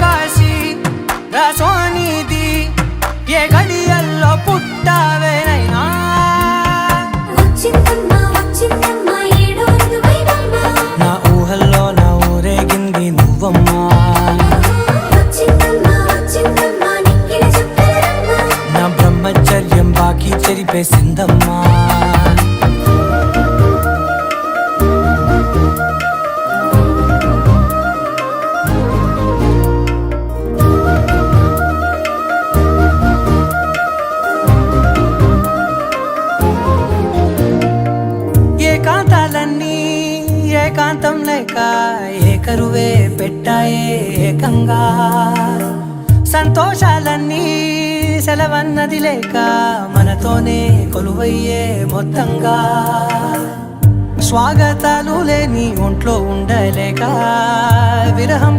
కాశీ రసోనిది ఏ గడియల్లో పుట్టావేనైనా నా ఊహల్లో నా ఊరేగింది నువ్వమ్మా నా బ్రహ్మచర్యం బాకీ చెరిపేసిందమ్మా ఏకాంతాలన్నీ ఏకాంతం లేక ఏకరువే పెట్టాయే ఏకంగా సంతోషాలన్నీ సెలవన్నది లేక మనతోనే కొలువయ్యే మొత్తంగా స్వాగతాలు లేని ఒంట్లో ఉండలేక విరహం